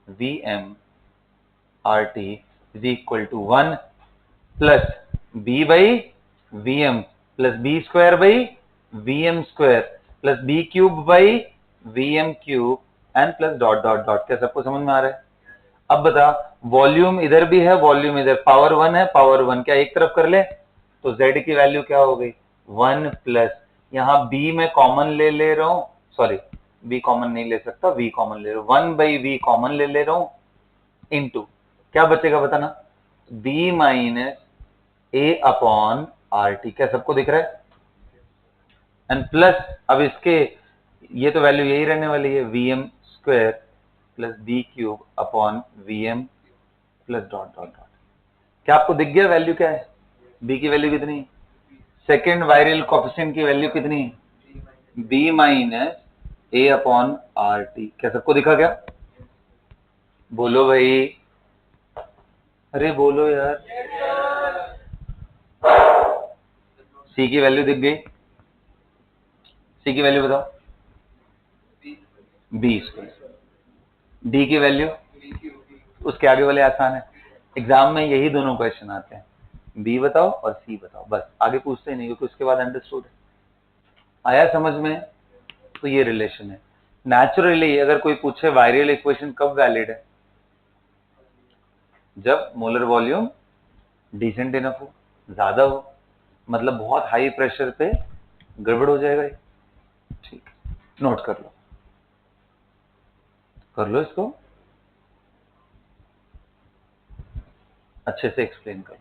V M R T is equal to 1 plus b by V M plus B square by V M square plus B cube by V M cube and plus dot dot dot. क्या सबको समझ में आ रहा है? अब बता, volume इधर भी है, वॉल्यूम इधर, पावर 1 है, पावर 1 क्या एक तरफ कर ले? तो z की वैल्यू क्या हो गई? 1 प्लस, यहां b में कॉमन ले रहा हूं, सॉरी b कॉमन नहीं ले सकता, v कॉमन ले रहा हूं, 1 बाई वी कॉमन ले रहा हूं इंटू, क्या बचेगा बताना? b minus a upon R T. क्या सबको दिख रहा है? एंड प्लस, अब इसके ये तो वैल्यू यही रहने वाली है, V M square plus B cube upon V M plus dot dot dot. क्या आपको दिख गया वैल्यू क्या है? बी की वैल्यू कितनी? सेकेंड वायरल कोफिशिएंट की वैल्यू कितनी? बी माइनस ए अपॉन आर टी। क्या सबको दिखा क्या? बोलो भाई, अरे बोलो यार। सी की वैल्यू दिख गई? सी की वैल्यू बताओ। 20। डी की वैल्यू उसके आगे वाले आसान है, एग्जाम में यही दोनों क्वेश्चन आते हैं, बी बताओ और सी बताओ, बस आगे पूछते ही नहीं क्योंकि उसके बाद अंडरस्टूड आया समझ में। तो ये रिलेशन है। नेचुरली अगर कोई पूछे वायरियल इक्वेशन कब वैलिड है, जब मोलर वॉल्यूम डिसेंट इनफ हो, ज्यादा हो, मतलब बहुत हाई प्रेशर पे गड़बड़ हो जाएगा ये। ठीक, नोट कर लो इसको, अच्छे से एक्सप्लेन कर लो।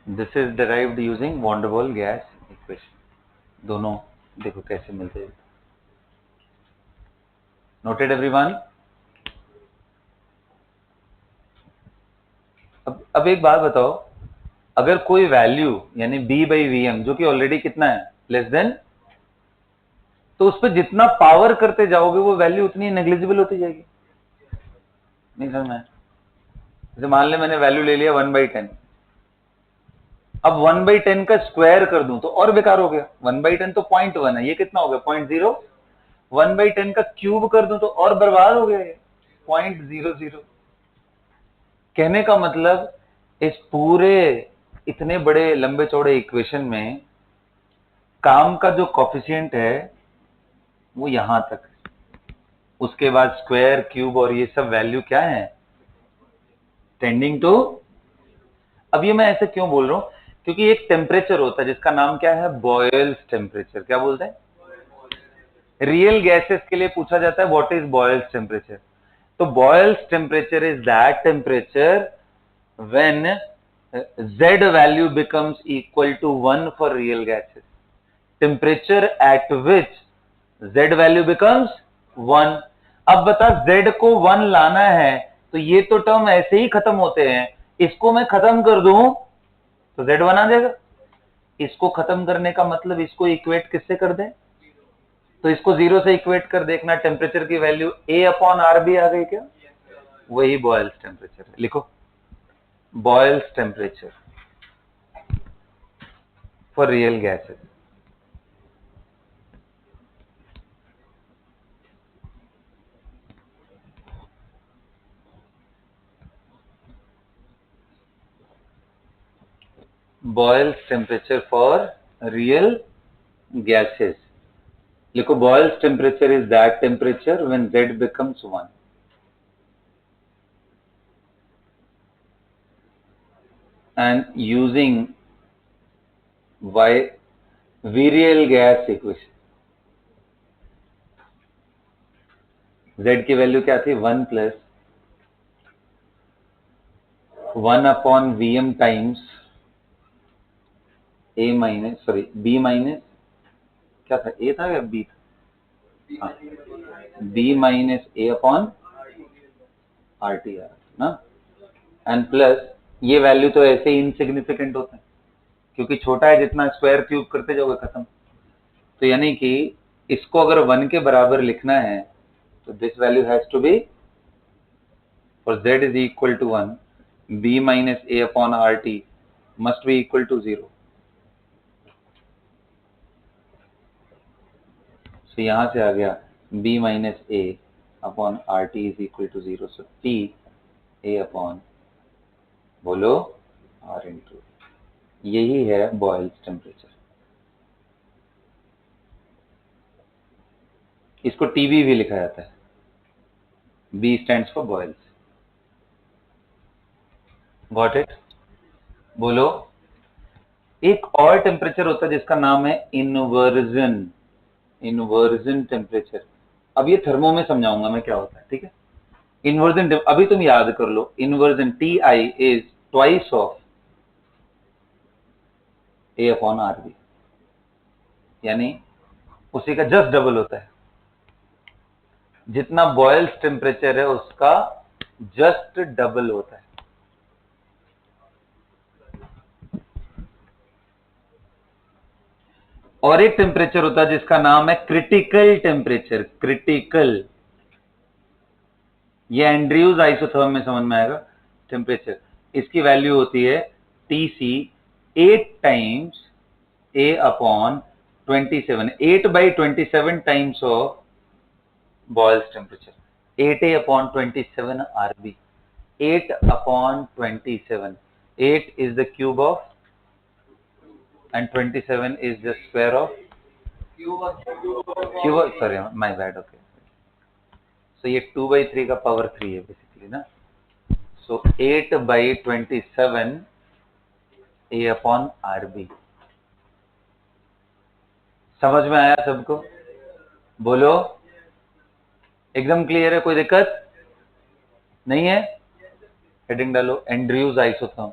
This is derived using van der Waals gas equation. दोनों देखो कैसे मिलते हैं। Noted everyone? अब एक बात बताओ, अगर कोई वैल्यू यानी बी बाई वी एम जो कि ऑलरेडी कितना है, लेस देन, तो उस पर जितना पावर करते जाओगे वो वैल्यू उतनी नेग्लिजिबल होती जाएगी। नहीं समझ में? जैसे मान ले मैंने वैल्यू ले लिया 1/10, अब 1/10 का स्क्वायर कर दूं तो और बेकार हो गया। 1/10 तो 0.1 है, ये कितना हो गया 0.0। 1/10 का क्यूब कर दूं तो और बर्बाद हो गया ये 0.00। कहने का मतलब इस पूरे इतने बड़े लंबे चौड़े इक्वेशन में काम का जो कॉफिशिएंट है वो यहां तक, उसके बाद स्क्वायर क्यूब और ये सब वैल्यू क्या है, टेंडिंग टू। अब ये मैं ऐसे क्यों बोल रहा हूं, क्योंकि एक टेम्परेचर होता है जिसका नाम क्या है, बॉयल्स टेम्परेचर। क्या बोलते हैं? रियल गैसेस के लिए पूछा जाता है व्हाट इज बॉयल्स टेम्परेचर। तो boils temperature is that temperature when Z value becomes equal to 1 for real gases. Temperature at which Z value becomes 1। अब बता Z को 1 लाना है तो ये तो टर्म ऐसे ही खत्म होते हैं, इसको मैं खत्म कर दूं तो Z 1 आ जाएगा। इसको खत्म करने का मतलब इसको इक्वेट किससे कर दें, तो इसको 0 से इक्वेट कर देखना, टेम्परेचर की value A upon R B आ गई क्या, वही बॉयल्स टेम्परेचर है। लिखो Boyle's temperature for real gases। Boyle's temperature for real gases। लिखो Boyle's temperature is that temperature when Z becomes 1। and using virial gas equation, Z की value क्या थी, 1 plus 1 upon Vm times A minus sorry B minus क्या था, A था या B था, B minus A upon R T R ना, and plus ये वैल्यू तो ऐसे ही इनसिग्निफिकेंट होते हैं क्योंकि छोटा है, जितना स्क्वायर क्यूब करते जाओगे खत्म। तो यानी कि इसको अगर 1 के बराबर लिखना है तो this value has to be for Z is equal to 1, B minus A upon R T must be equal to 0। तो यहां से आ गया B minus A upon R T is equal to 0। So T A upon बोलो R into. यही है boils temperature. इसको TB भी लिखा जाता है, B stands for Boyle's. Got it? बोलो। एक और टेम्परेचर होता है जिसका नाम है इनवर्जन, इनवर्जन टेम्परेचर। अब ये थर्मो में समझाऊंगा मैं क्या होता है, ठीक है। इन्वर्जन, अभी तुम याद कर लो, inversion T I is twice of A upon R B, यानी उसी का जस्ट डबल होता है। जितना बॉयल्स टेम्परेचर है उसका जस्ट डबल होता है। और एक टेम्परेचर होता है जिसका नाम है क्रिटिकल टेम्परेचर, क्रिटिकल। ये एंड्रयूज आइसोथर्म में समझ में आएगा टेम्परेचर। इसकी वैल्यू होती है TC 8 times a upon 27, 8/27 times of Boyle's temperature, 8a upon 27 RB, 8 upon 27, 8 is the cube of and 27 is the square of cube, sorry my bad, okay, so ये 2/3 का power 3 है बेसिकली ना, so 8/27 a upon RB. समझ में आया सबको? बोलो। एकदम क्लियर है? कोई दिक्कत नहीं है? हेडिंग डालो एंड्रयूज आइसोथर्म।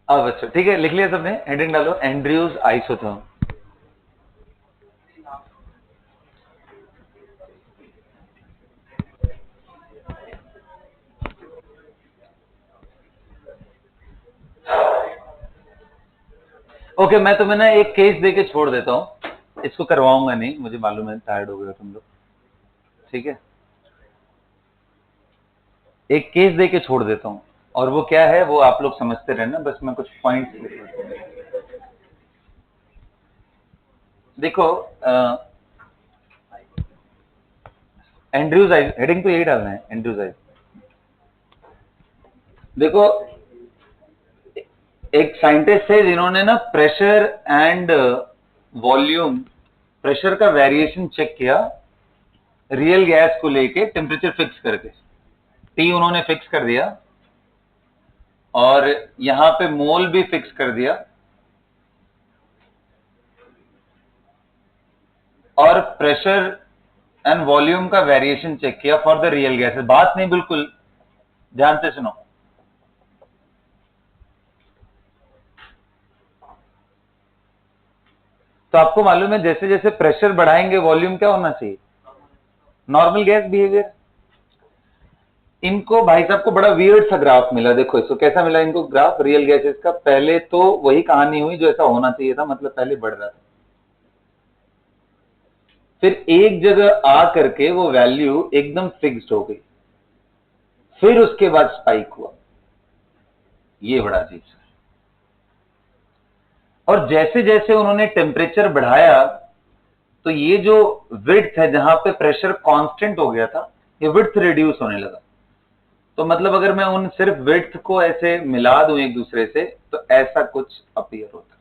अब अच्छा ठीक है, लिख लिया सबने? हेडिंग डालो एंड्रयूज आइसोथर्म। ओके, मैं तुम्हें ना एक केस देके छोड़ देता हूं, इसको करवाऊंगा नहीं, मुझे मालूम है टायर्ड हो गए तुम लोग, ठीक है। एक केस देके छोड़ देता हूं, और वो क्या है वो आप लोग समझते रहना, बस मैं कुछ पॉइंट्स देखो। एंड्रयूज आइस, हेडिंग तो यही डालना है, एंड्रयूज आइस। देखो, एक साइंटिस्ट है जिन्होंने ना प्रेशर एंड वॉल्यूम, प्रेशर का वेरिएशन चेक किया रियल गैस को लेके टेम्परेचर फिक्स करके। टी उन्होंने फिक्स कर दिया और यहां पे मोल भी फिक्स कर दिया, और प्रेशर एंड वॉल्यूम का वेरिएशन चेक किया फॉर द रियल गैसेस। बात नहीं, बिल्कुल ध्यान से सुनो। तो आपको मालूम है जैसे जैसे प्रेशर बढ़ाएंगे वॉल्यूम क्या होना चाहिए? Normal gas behaviour. इनको भाई साहब को बड़ा वियर्ड सा ग्राफ मिला, देखो इसको कैसा मिला इनको ग्राफ रियल गैसेस का। पहले तो वही कहानी हुई जो ऐसा होना चाहिए था, मतलब पहले बढ़ रहा था, फिर एक जगह आ करके वो वैल्यू एकदम फिक्स्ड हो गई, फिर उसके बाद स्पाइक हुआ। ये बड़ा अजीब सा। और जैसे जैसे उन्होंने टेम्परेचर बढ़ाया तो ये जो विड्थ है जहां पे प्रेशर कांस्टेंट हो गया था, ये विड्थ रिड्यूस होने लगा। तो मतलब अगर मैं उन सिर्फ विड्थ को ऐसे मिला दूं एक दूसरे से तो ऐसा कुछ अपीयर होता है।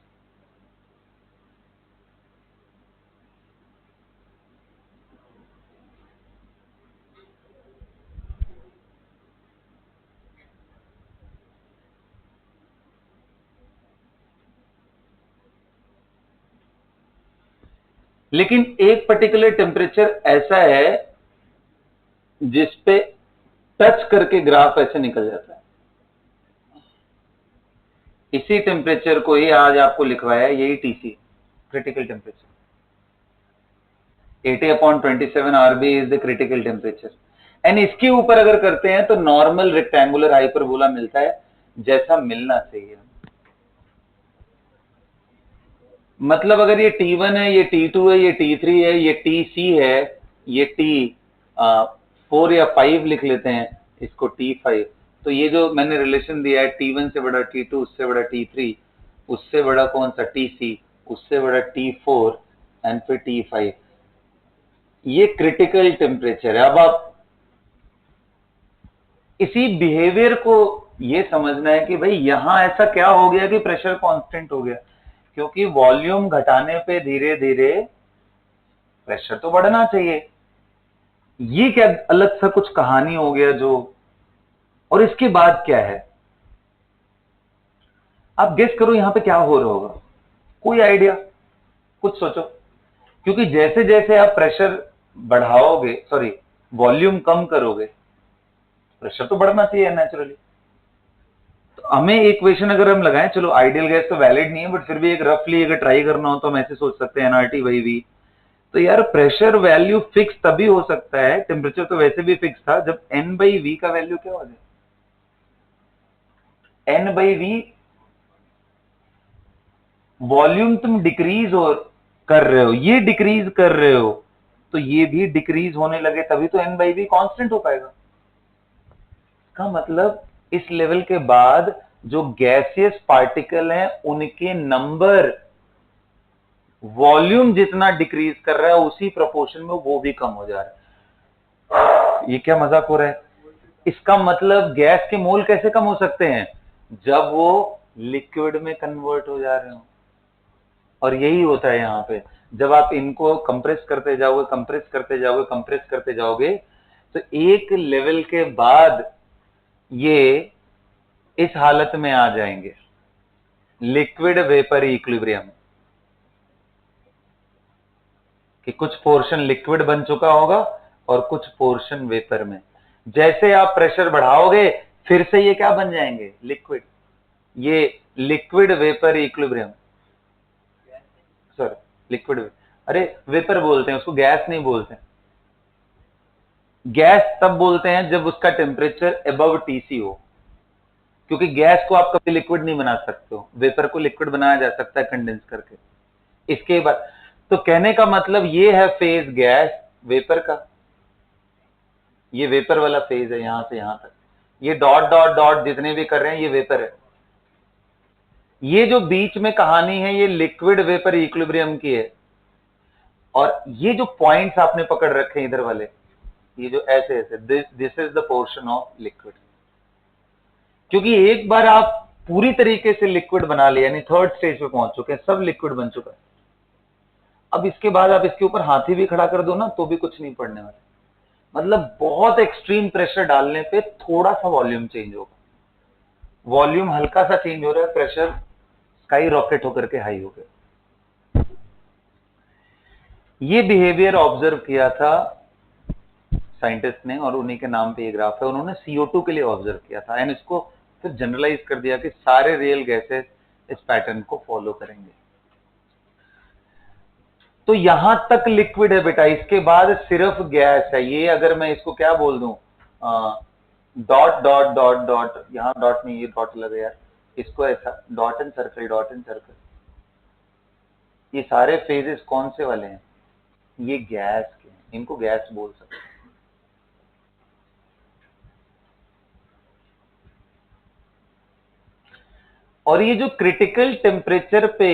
लेकिन एक पर्टिकुलर टेम्परेचर ऐसा है जिसपे टच करके ग्राफ ऐसे निकल जाता है। इसी टेम्परेचर को ही आज आपको लिखवाया, यही TC critical temperature. 80/27 RB is the critical temperature. And इसके ऊपर अगर करते हैं तो नॉर्मल रेक्टेंगुलर हाइपरबोला मिलता है, जैसा मिलना चाहिए। मतलब अगर ये T1 है, ये T2 है, ये T3 है, ये TC है, ये T4 या 5 लिख लेते हैं, इसको T5। तो ये जो मैंने रिलेशन दिया है, T1 से बड़ा T2, उससे बड़ा T3, उससे बड़ा कौन सा TC, उससे बड़ा T4 एंड फिर T5, ये क्रिटिकल टेम्परेचर है। अब आप इसी बिहेवियर को ये समझना है कि भाई यहां ऐसा क्या हो गया कि प्रेशर कांस्टेंट हो गया, क्योंकि वॉल्यूम घटाने पे धीरे धीरे प्रेशर तो बढ़ना चाहिए। ये क्या अलग सा कुछ कहानी हो गया जो, और इसके बाद क्या है आप गेस करो यहां पे क्या हो रहा होगा, कोई आइडिया, कुछ सोचो। क्योंकि जैसे जैसे आप प्रेशर बढ़ाओगे, सॉरी वॉल्यूम कम करोगे, प्रेशर तो बढ़ना चाहिए नेचुरली। तो हमें इक्वेशन अगर हम लगाएं, चलो आइडियल गैस तो वैलिड नहीं है, बट फिर भी एक रफली अगर ट्राई करना हो तो हम ऐसे सोच सकते हैं nRT/V। तो यार प्रेशर वैल्यू फिक्स तभी हो सकता है, टेम्परेचर तो वैसे भी फिक्स था, जब N/V का वैल्यू क्या हो जाए, N/V वॉल्यूम तुम डिक्रीज हो कर रहे हो, ये डिक्रीज कर रहे हो, तो ये भी डिक्रीज होने लगे तभी तो N/V कांस्टेंट हो पाएगा। का मतलब इस लेवल के बाद जो गैसियस पार्टिकल हैं उनके नंबर वॉल्यूम जितना डिक्रीज कर रहा है उसी प्रोपोर्शन में वो भी कम हो जा रहा है। ये क्या मजाक हो रहा है? इसका मतलब गैस के मोल कैसे कम हो सकते हैं, जब वो लिक्विड में कन्वर्ट हो जा रहे हो। और यही होता है यहां पे, जब आप इनको कंप्रेस करते जाओगे, कंप्रेस करते जाओगे, कंप्रेस करते जाओगे, तो एक लेवल के बाद ये इस हालत में आ जाएंगे, लिक्विड वेपर इक्विलिब्रियम, कि कुछ पोर्शन लिक्विड बन चुका होगा और कुछ पोर्शन वेपर में। जैसे आप प्रेशर बढ़ाओगे फिर से ये क्या बन जाएंगे, लिक्विड। ये liquid vapour equilibrium, sir liquid, अरे वेपर बोलते हैं उसको, गैस नहीं बोलते। गैस तब बोलते हैं जब उसका टेम्परेचर अबव TC हो, क्योंकि गैस को आप कभी लिक्विड नहीं बना सकते हो, वेपर को लिक्विड बनाया जा सकता है कंडेंस करके। इसके बाद तो कहने का मतलब ये है फेज गैस वेपर का, ये वेपर वाला फेज है यहां से यहां तक, ये डॉट डॉट डॉट जितने भी कर रहे हैं ये वेपर है। ये जो बीच में कहानी है ये लिक्विड वेपर इक्विलिब्रियम की है। और ये जो पॉइंट्स आपने पकड़ रखे हैं इधर वाले, ये जो ऐसे ऐसे, this is the portion of liquid. क्योंकि एक बार आप पूरी तरीके से लिक्विड बना लिया, यानी थर्ड स्टेज पे पहुंच चुके हैं, सब लिक्विड बन चुका है। अब इसके बाद आप इसके ऊपर हाथी भी खड़ा कर दो ना तो भी कुछ नहीं पड़ने वाला। मतलब बहुत एक्सट्रीम प्रेशर डालने पे थोड़ा सा वॉल्यूम चेंज होगा, वॉल्यूम हल्का सा चेंज हो रहा है, प्रेशर स्काई रॉकेट होकर के हाई हो गया। ये बिहेवियर ऑब्जर्व किया था साइंटिस्ट ने, और उन्हीं के नाम पे ये ग्राफ है। उन्होंने CO2 के लिए ऑब्जर्व किया था एंड इसको फिर जनरलाइज कर दिया कि सारे रियल गैसेस इस पैटर्न को फॉलो करेंगे। तो यहां तक लिक्विड है बेटा, इसके बाद सिर्फ गैस है। ये अगर मैं इसको क्या बोल दूं, डॉट डॉट डॉट डॉट, यहां डॉट नहीं, ये डॉट लगे यार, इसको ऐसा dot and circle, dot and circle. ये सारे फेजेस कौन से वाले हैं, ये गैस के, इनको गैस बोल सकते हैं। और ये जो क्रिटिकल टेम्परेचर पे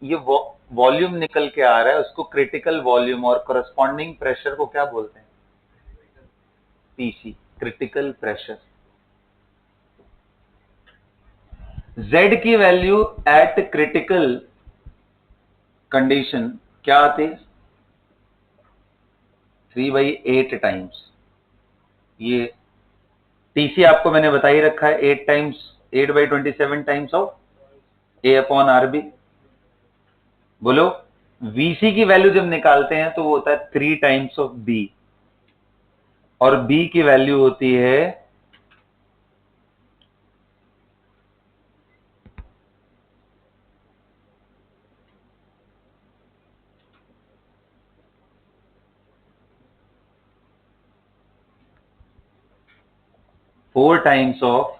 ये वॉल्यूम निकल के आ रहा है, उसको क्रिटिकल वॉल्यूम, और करस्पॉन्डिंग प्रेशर को क्या बोलते हैं, PC, क्रिटिकल प्रेशर। Z की वैल्यू एट क्रिटिकल कंडीशन क्या आती है, 3/8 टाइम्स। ये TC आपको मैंने बता ही रखा है, 8 टाइम्स, 8/27 टाइम्स ऑफ A/RB। बोलो Vc की वैल्यू जब निकालते हैं तो वो होता है 3 टाइम्स ऑफ B, और B की वैल्यू होती है 4 times of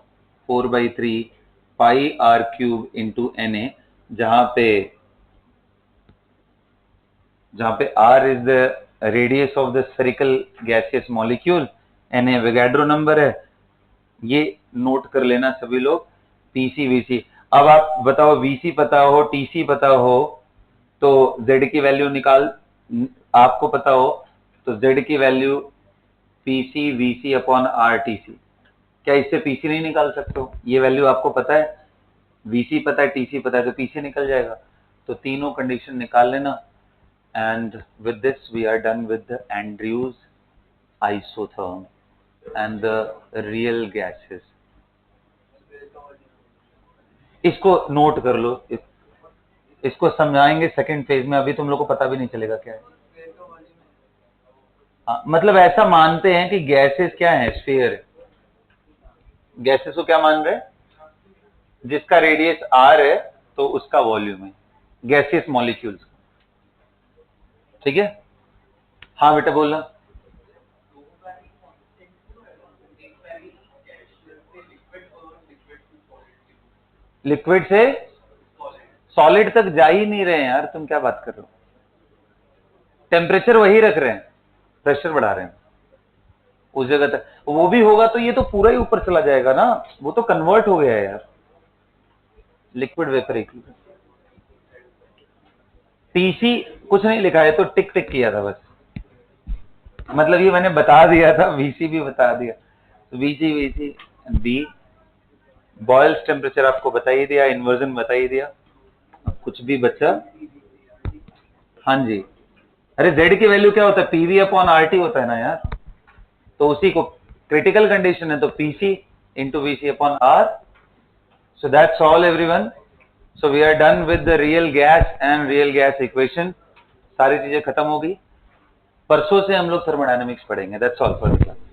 4/3 pi r cube into Na, जहां पे r is the radius of the spherical gaseous molecule, Na Avogadro number है। ये नोट कर लेना सभी लोग, Tc Vc। अब आप बताओ, Vc पता हो, Tc पता हो, तो Z की वैल्यू निकाल, आपको पता हो तो Z की value Pc Vc upon R Tc। क्या इससे Pc नहीं निकाल सकते हो? ये वैल्यू आपको पता है, Vc पता है, Tc पता है, तो Pc निकल जाएगा। तो तीनों कंडीशन निकाल लेना। And with this we are done with the Andrews isotherm and the real gases. इसको नोट कर लो, इसको समझाएंगे सेकंड फेज में, अभी तुम लोग को पता भी नहीं चलेगा क्या है। मतलब ऐसा मानते हैं कि गैसेस क्या है, स्फीयर। गैसेस को क्या मान रहे हैं? जिसका रेडियस r है तो उसका वॉल्यूम है, गैसियस मॉलिक्यूल्स। ठीक है, हाँ बेटा बोलना। लिक्विड से सॉलिड तक जा ही नहीं रहे हैं यार, तुम क्या बात कर रहे हो? टेम्परेचर वही रख रहे हैं, प्रेशर बढ़ा रहे हैं उस जगह तक। वो भी होगा तो ये तो पूरा ही ऊपर चला जाएगा ना, वो तो कन्वर्ट हो गया है यार, लिक्विड वेपर इक्विलिब्रियम। टीसी कुछ नहीं लिखा है, तो टिक टिक किया था बस, मतलब ये मैंने बता दिया था, वीसी भी बता दिया। VC VC B, Boyle's temperature आपको बता ही दिया, इन्वर्जन बता ही दिया। अब कुछ भी बच्चा, हाँ जी। अरे जेड की वैल्यू क्या होता है? पीवी अपॉन आरटी होता है ना यार, तो उसी को क्रिटिकल कंडीशन है तो PC into VC upon R. So that's all everyone. So we are done with the real gas and real gas equation. सारी चीजें खत्म हो गई। परसों से हम लोग थर्मोडायनेमिक्स पढ़ेंगे। That's all for the class.